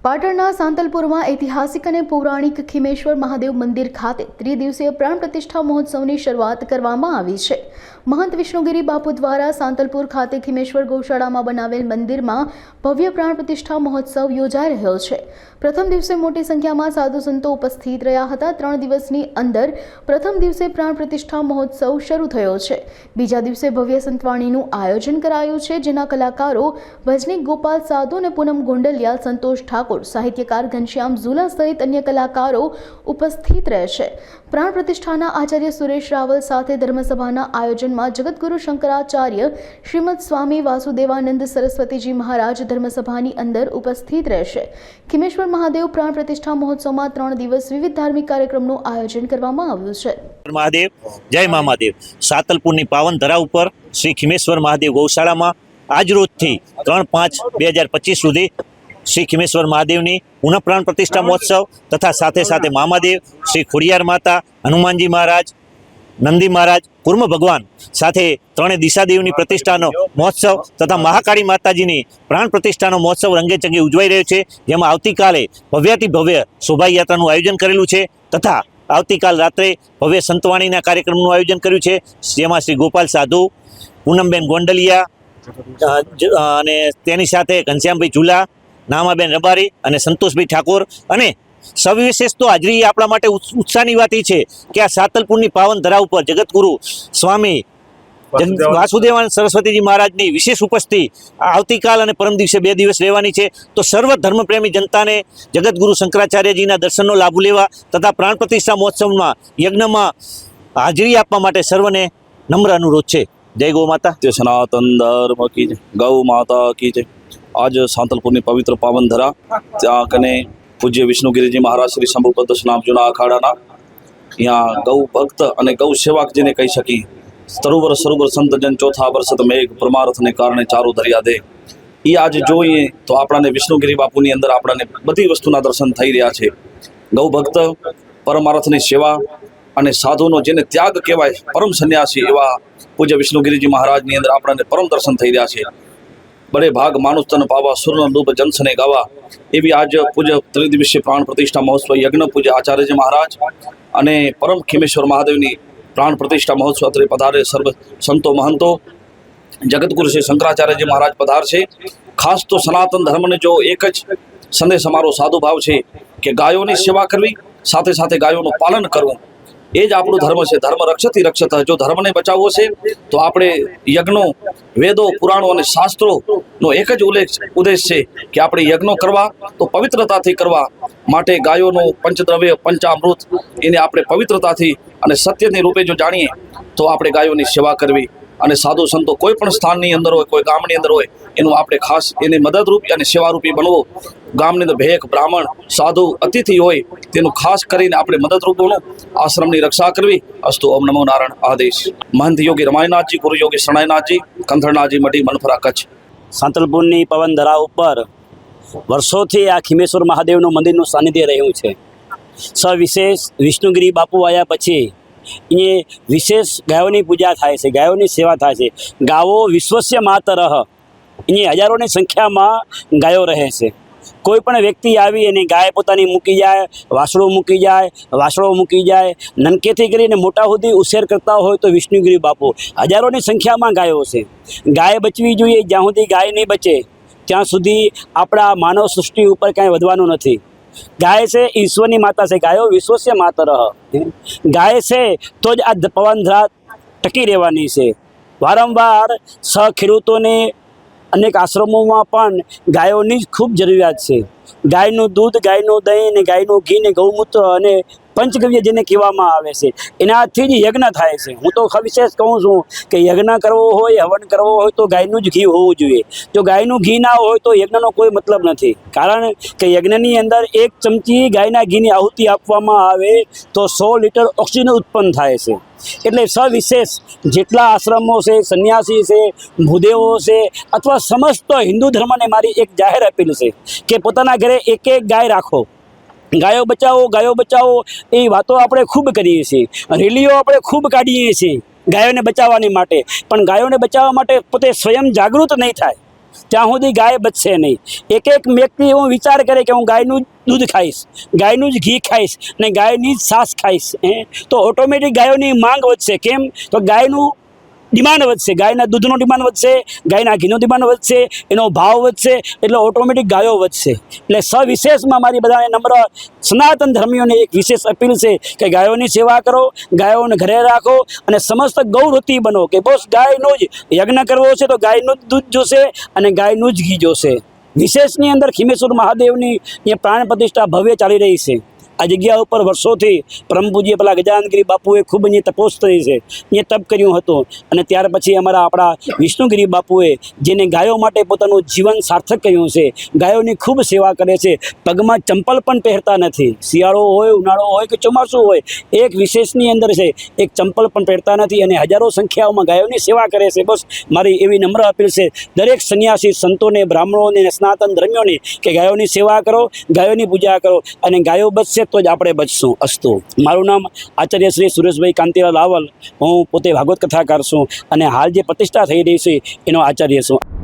પાટણના સાંતલપુરમાં ઐતિહાસિક અને પૌરાણિક ખીમેશ્વર મહાદેવ મંદિર ખાતે ત્રિદિવસીય પ્રાણ પ્રતિષ્ઠા મહોત્સવની શરૂઆત કરવામાં આવી છે। મહંત વિષ્ણુગિરી બાપુ દ્વારા સાંતલપુર ખાતે ખીમેશ્વર ગૌશાળામાં બનાવેલ મંદિરમાં ભવ્ય પ્રાણ પ્રતિષ્ઠા મહોત્સવ યોજાઈ રહ્યો છે। પ્રથમ દિવસે મોટી સંખ્યામાં સાધુ સંતો ઉપસ્થિત રહ્યા હતા। 3 દિવસની અંદર પ્રથમ દિવસે પ્રાણ પ્રતિષ્ઠા મહોત્સવ શરૂ થયો છે। બીજા દિવસે ભવ્ય સંતવાણીનું આયોજન કરાયું છે, જેના કલાકારો ભજનીક ગોપાલ સાધુ અને પૂનમ ગોંડલિયા, સંતોષ ઠાકોર, સાહિત્યકાર ઘનશ્યામ ઝુલા સહિત અન્ય કલાકારો ઉપસ્થિત રહેશે। પ્રાણ પ્રતિષ્ઠાના આચાર્ય સુરેશ રાવલ સાથે ધર્મસભાના આયોજનમાં જગતગુરુ શંકરાચાર્ય શ્રીમદ સ્વામી વાસુદેવાનંદ સરસ્વતીજી મહારાજ ધર્મસભાની અંદર ઉપસ્થિત રહેશે। ખીમેશ્વર મહાદેવ પ્રાણ પ્રતિષ્ઠા મહોત્સવમાં 3 દિવસ વિવિધ ધાર્મિક કાર્યક્રમનું આયોજન કરવામાં આવ્યું છે। મહાદેવ જય મહાદેવ। સાતલપુરની પાવન ધરા ઉપર શ્રી ખીમેશ્વર મહાદેવ ગૌશાળામાં આજ રોજથી 3/5/2025 સુધી श्री खीमेश्वर महादेवनी पुनः प्राण प्रतिष्ठा महोत्सव तथा साथे साथे महादेव, श्री खोडियार माता, हनुमानजी महाराज, नंदी महाराज, कूर्म भगवान साथे त्रणेय दिशादेवनी प्रतिष्ठानो महोत्सव तथा महाकाली माताजीनी प्राण प्रतिष्ठानो महोत्सव रंगे चंगे उजवाई रह्यो छे। जेमां आवतीकाले भव्याति भव्य शोभायात्रानुं आयोजन करेलुं छे तथा आवतीकाल रात्रे भव्य संतवाणीना कार्यक्रमनुं आयोजन कर्युं छे। जेमां श्री गोपाल साधु, पूनमबेन गोंडलिया अने तेनी साथे घनश्यामभाई झूला, नामाबेन रबारी અને સંતોષભાઈ ઠાકોર અને સવિશેષ તો હાજરી આપણા માટે ઉત્સાહની વાત એ છે કે આ સાતલપુરની પાવન ધરા ઉપર જગતગુરુ સ્વામી વાસુદેવાનંદ સરસ્વતીજી મહારાજની વિશેષ ઉપસ્થિતિ આવતીકાલ અને પરમ દિવસે 2 દિવસ રહેવાની છે। તો સર્વ ધર્મપ્રેમી જનતાને જગતગુરુ શંકરાચાર્યજીના દર્શનનો લાભ લેવા તથા પ્રાણ પ્રતિષ્ઠા મહોત્સવમાં યજ્ઞમાં હાજરી આપવા માટે સર્વને નમ્ર અનુરોધ છે। જય ગૌ માતા। सनातन धर्म की जय, गौ माता की जय। आज सांतलपुर पवित्र पावन धरा त्या कने पूज्य विष्णुगिरी जी महाराज श्री शंभुपद नाम जूना अखाड़ा यहाँ गौ भक्त और गौ सेवक जी ने कही सकी सरोवर सरोवर संत जन चौथा वर्षत मेघ परमार्थ ने कारण चारो दरिया दे। ये आज जोईए तो आपने विष्णुगिरी बापूनी अंदर आपने बधी वस्तुना दर्शन थई रह्या छे। गौ भक्त परमार्थनी सेवा और साधुनो जेने त्याग कहेवाय परम सन्यासी एवा पूज्य विष्णुगिरी जी महाराज नी अंदर आपने परम दर्शन थई रह्या छे। बड़े भाग मानुष तन पावा सुर रूप जनसने गावा एवी आज पूज्य त्रिदिवसीय प्राण प्रतिष्ठा महोत्सव यज्ञ पूज्य आचार्य जी महाराज अने परम खीमेश्वर महादेवनी प्राण प्रतिष्ठा महोत्सव अत्रे पधारे सर्व संतो महंतो जगतगुरु श्री शंकराचार्य जी महाराज पधार छे। खास तो सनातन धर्म ने जो एक ज संदेश अमारो साधु भाव है कि गायोनी सेवा करवी साथे साथे गायों पालन करवुं ए ज आपणो धर्म है। धर्म रक्षति रक्षत। जो धर्म ने बचाववो छे तो आपणे यज्ञों वेदों पुराणों और शास्त्रों नो एक ज उद्देश्य है कि आपणे यज्ञों करवा तो पवित्रताथी करवा माटे गायों पंचद्रव्य पंचामृत एने आपणे पवित्रताथी अने सत्यनी रूपे जो जाणीए तो आपणे गायोनी सेवा करवी અને સાધુ સંતો કોઈ પણ સ્થાનની અંદર હોય, કોઈ ગામની અંદર હોય, એનું આપણે ખાસ એને મદદરૂપી અને સેવારૂપી બનવો। ગામની અંદર ભેખ બ્રાહ્મણ સાધુ અતિથિ હોય તેનું ખાસ કરીને આપણે મદદરૂપ બનવું, આશ્રમની રક્ષા કરવી। અસ્તુ ઓમ નમો નારાયણ। આદેશ મહંત યોગી રમાયનાથજી, ગુરુ યોગી શરણાયનાથજી, કંથરનાથજી મઢી, મનફરા, કચ્છ। સાંતલપુરની પવન ધરા ઉપર વર્ષોથી આ ખીમેશ્વર મહાદેવનું મંદિરનું સાનિધ્ય રહ્યું છે। સવિશેષ વિષ્ણુગિરી બાપુ આવ્યા પછી ये विशेष गायों पूजा थाय छे, गायों सेवा थाय छे। गावो विश्वस्य मातरः, ये हजारों की संख्या में गायों रहे छे। कोईपण व्यक्ति आवी अने गाय पोतानी मूकी जाए, वासड़ो मूकी जाए, वासड़ो मूकी जाए, ननकेथी करीने मोटा सुधी उछेर करता होय तो विष्णुगिरी बापू हजारों की संख्या में गायों छे। गाय बचवी जोईए, ज्यां सुधी गाय नहीं बचे त्यां सुधी आपणा मानव सृष्टि उपर कांई वधवानुं नथी। गाय से ईश्वरनी माता से, गायो विश्वस्य मातरः। गाय से तो ज आ पवन धरा टकी रहेवानी छे। वारंवार खेडूतोने अनेक आश्रमों में पण गायोनी खूब जरूरियात छे। गायनुं दूध, गायनुं दही ने गायनुं घी ने गौमूत्र अने पंचगव्य जेने कहेवामां आवे छे एनाथी ज यज्ञ थाय छे। हूँ तो विशेष कहूँ छूँ कि यज्ञ करवो होय, हवन करवो होय तो गायनुं ज घी होवुं जोईए। जो गायनुं घी ना होय तो यज्ञनो कोई मतलब नथी। कारण के यज्ञनी अंदर 1 चमची गायना घीनी आहुति आपवामां आवे तो 100 लीटर ऑक्सिजन उत्पन्न थाय छे। एटले सविशेष जेटला आश्रमों से, सन्यासी से, भूदेवो से अथवा समस्त हिंदू धर्म ने मारी एक जाहिर अपील है कि पोताना घरे एक एक गाय राखो। गायो बचाओ ए वातो आपणे खूब करीए छीए, रेलीओ आपणे खूब काढीए छीए गायोने बचाववानी माटे, पण गायोने बचाववा माटे पोते स्वयं जागृत नहीं थाय ત્યાં સુધી ગાય બચશે નહીં. એક એક વ્યક્તિ એવો વિચાર કરે કે હું ગાયનું દૂધ ખાઈશ, ગાયનું જ ઘી ખાઈશ અને ગાયની જ છાશ ખાઈશ, તો ઓટોમેટિક ગાયોની માંગ વધશે. કેમ? તો ગાયનું ડિમાન્ડ વધશે, ગાયના દૂધનો ડિમાન્ડ વધશે, ગાયના ઘીનો ડિમાન્ડ વધશે, એનો ભાવ વધશે, એટલે ઓટોમેટિક ગાયો વધશે. એટલે સવિશેષમાં મારી બધાને નમ્ર સનાતન ધર્મીઓને એક વિશેષ અપીલ છે કે ગાયોની સેવા કરો, ગાયોને ઘરે રાખો અને સમસ્ત ગૌરતી બનો. કે બસ ગાયનો જ યજ્ઞ કરવો છે તો ગાયનું જ દૂધ જોશે અને ગાયનું જ ઘી જોશે. વિશેષની અંદર ખીમેશ્વર મહાદેવની એ પ્રાણ પ્રતિષ્ઠા ભવ્ય ચાલી રહી છે. આ જગ્યા ઉપર વર્ષોથી પરમ પૂજ્ય પેલા ગજાનગીરી બાપુએ ખૂબ અહીંયા તપોસ કરી છે, અહીંયા તપ કર્યું હતું. અને ત્યાર પછી આપણા વિષ્ણુગીરી બાપુએ જેને ગાયો માટે પોતાનું જીવન સાર્થક કર્યું છે, ગાયોની ખૂબ સેવા કરે છે, પગમાં ચંપલ પણ પહેરતા નથી. શિયાળો હોય, ઉનાળો હોય કે ચોમાસું હોય, એક વિશેષની અંદર છે, એક ચંપલ પણ પહેરતા નથી અને હજારો સંખ્યાઓમાં ગાયોની સેવા કરે છે. બસ મારી એવી નમ્ર અપીલ છે દરેક સંન્યાસી સંતોને, બ્રાહ્મણોને અને સનાતન ધર્મીઓને કે ગાયોની સેવા કરો, ગાયોની પૂજા કરો અને ગાયો બચશે તો જ આપણે બચશું. અસ્તુ. મારું નામ આચાર્ય શ્રી સુરેશભાઈ કાંતિલાલ રાવલ. હું પોતે ભાગવત કથાકાર છું અને હાલ જે પ્રતિષ્ઠા થઈ રહી છે એનો આચાર્ય છું.